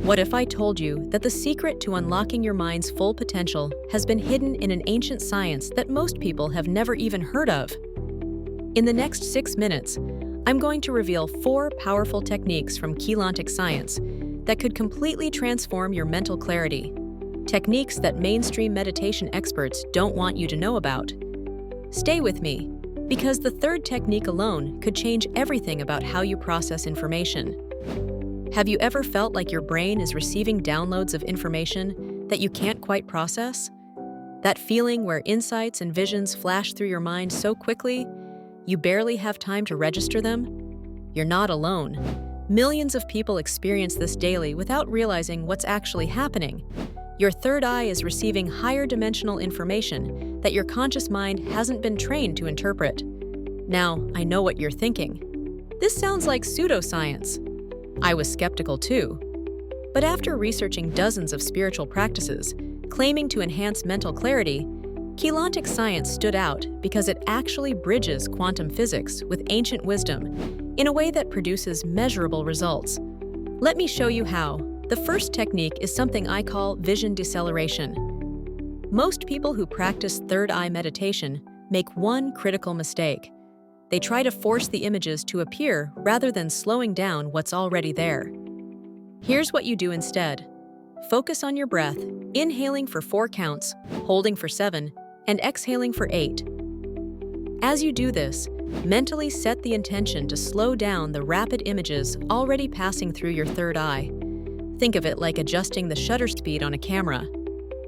What if I told you that the secret to unlocking your mind's full potential has been hidden in an ancient science that most people have never even heard of? In the next 6 minutes, I'm going to reveal 4 powerful techniques from Keylontic Science that could completely transform your mental clarity. Techniques that mainstream meditation experts don't want you to know about. Stay with me, because the third technique alone could change everything about how you process information. Have you ever felt like your brain is receiving downloads of information that you can't quite process? That feeling where insights and visions flash through your mind so quickly, you barely have time to register them? You're not alone. Millions of people experience this daily without realizing what's actually happening. Your third eye is receiving higher dimensional information that your conscious mind hasn't been trained to interpret. Now, I know what you're thinking. This sounds like pseudoscience. I was skeptical too. But after researching dozens of spiritual practices claiming to enhance mental clarity, Keylontic Science stood out because it actually bridges quantum physics with ancient wisdom in a way that produces measurable results. Let me show you how. The first technique is something I call vision deceleration. Most people who practice third eye meditation make one critical mistake. They try to force the images to appear rather than slowing down what's already there. Here's what you do instead. Focus on your breath, inhaling for 4 counts, holding for 7, and exhaling for 8. As you do this, mentally set the intention to slow down the rapid images already passing through your third eye. Think of it like adjusting the shutter speed on a camera.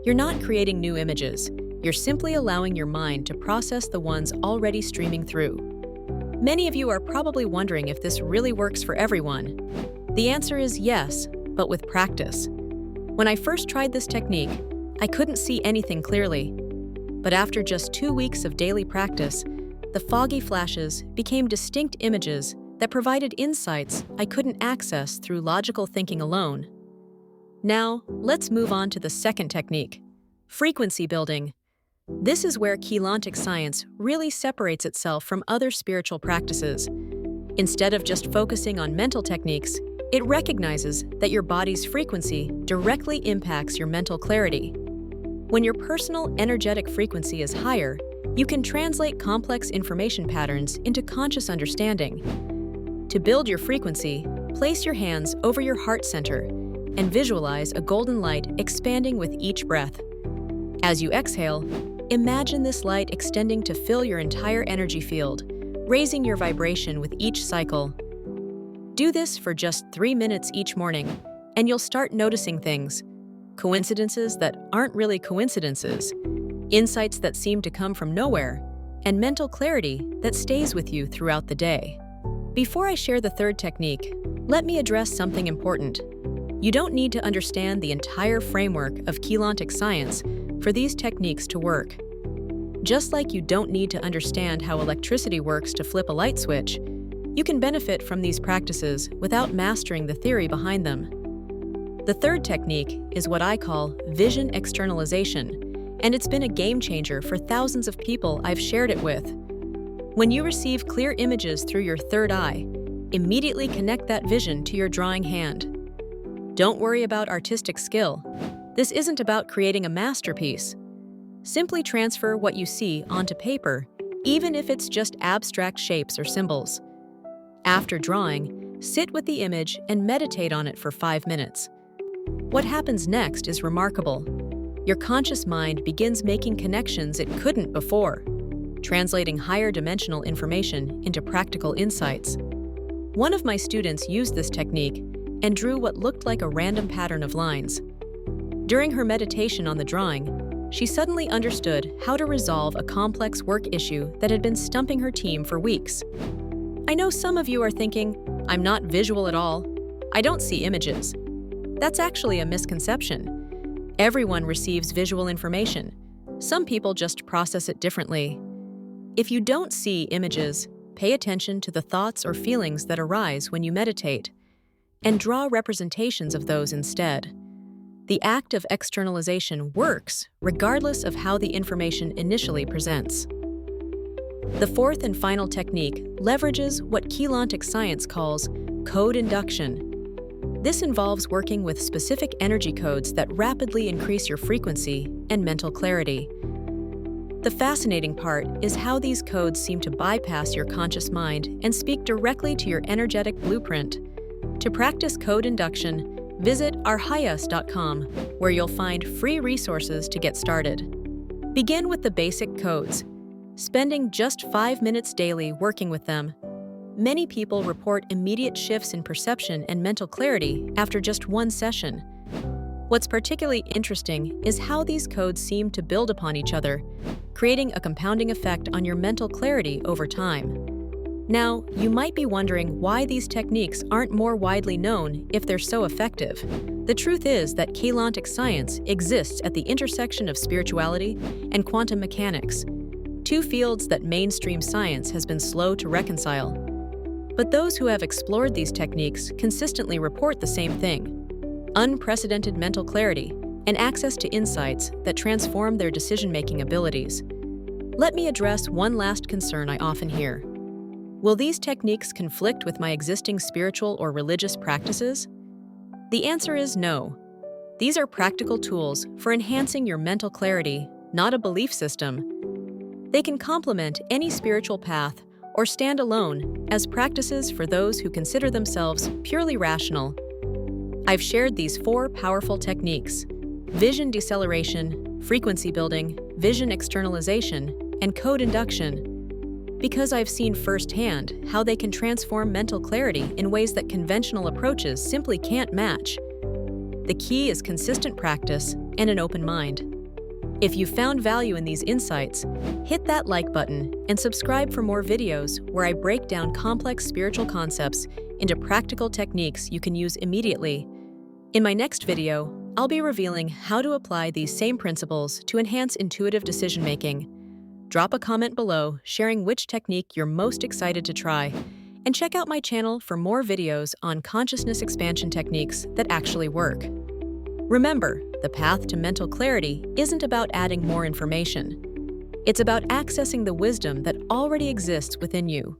You're not creating new images. You're simply allowing your mind to process the ones already streaming through. Many of you are probably wondering if this really works for everyone. The answer is yes, but with practice. When I first tried this technique, I couldn't see anything clearly. But after just 2 weeks of daily practice, the foggy flashes became distinct images that provided insights I couldn't access through logical thinking alone. Now, let's move on to the second technique, frequency building. This is where Keylontic Science really separates itself from other spiritual practices. Instead of just focusing on mental techniques, it recognizes that your body's frequency directly impacts your mental clarity. When your personal energetic frequency is higher, you can translate complex information patterns into conscious understanding. To build your frequency, place your hands over your heart center and visualize a golden light expanding with each breath. As you exhale, imagine this light extending to fill your entire energy field, raising your vibration with each cycle. Do this for just 3 minutes each morning, and you'll start noticing things. Coincidences that aren't really coincidences, insights that seem to come from nowhere, and mental clarity that stays with you throughout the day. Before I share the third technique, let me address something important. You don't need to understand the entire framework of Keylontic Science for these techniques to work. Just like you don't need to understand how electricity works to flip a light switch, you can benefit from these practices without mastering the theory behind them. The third technique is what I call vision externalization, and it's been a game changer for thousands of people I've shared it with. When you receive clear images through your third eye, immediately connect that vision to your drawing hand. Don't worry about artistic skill. This isn't about creating a masterpiece. Simply transfer what you see onto paper, even if it's just abstract shapes or symbols. After drawing, sit with the image and meditate on it for 5 minutes. What happens next is remarkable. Your conscious mind begins making connections it couldn't before, translating higher dimensional information into practical insights. One of my students used this technique and drew what looked like a random pattern of lines. During her meditation on the drawing, she suddenly understood how to resolve a complex work issue that had been stumping her team for weeks. I know some of you are thinking, I'm not visual at all. I don't see images. That's actually a misconception. Everyone receives visual information. Some people just process it differently. If you don't see images, pay attention to the thoughts or feelings that arise when you meditate, and draw representations of those instead. The act of externalization works regardless of how the information initially presents. The fourth and final technique leverages what Keylontic Science calls code induction. This involves working with specific energy codes that rapidly increase your frequency and mental clarity. The fascinating part is how these codes seem to bypass your conscious mind and speak directly to your energetic blueprint. To practice code induction, visit arhayas.com, where you'll find free resources to get started. Begin with the basic codes, spending just 5 minutes daily working with them. Many people report immediate shifts in perception and mental clarity after just one session. What's particularly interesting is how these codes seem to build upon each other, creating a compounding effect on your mental clarity over time. Now, you might be wondering why these techniques aren't more widely known if they're so effective. The truth is that Keylontic Science exists at the intersection of spirituality and quantum mechanics, two fields that mainstream science has been slow to reconcile. But those who have explored these techniques consistently report the same thing: unprecedented mental clarity and access to insights that transform their decision-making abilities. Let me address one last concern I often hear. Will these techniques conflict with my existing spiritual or religious practices? The answer is no. These are practical tools for enhancing your mental clarity, not a belief system. They can complement any spiritual path or stand alone as practices for those who consider themselves purely rational. I've shared these 4 powerful techniques: vision deceleration, frequency building, vision externalization, and code induction, because I've seen firsthand how they can transform mental clarity in ways that conventional approaches simply can't match. The key is consistent practice and an open mind. If you found value in these insights, hit that like button and subscribe for more videos where I break down complex spiritual concepts into practical techniques you can use immediately. In my next video, I'll be revealing how to apply these same principles to enhance intuitive decision-making. Drop a comment below sharing which technique you're most excited to try, and check out my channel for more videos on consciousness expansion techniques that actually work. Remember, the path to mental clarity isn't about adding more information. It's about accessing the wisdom that already exists within you.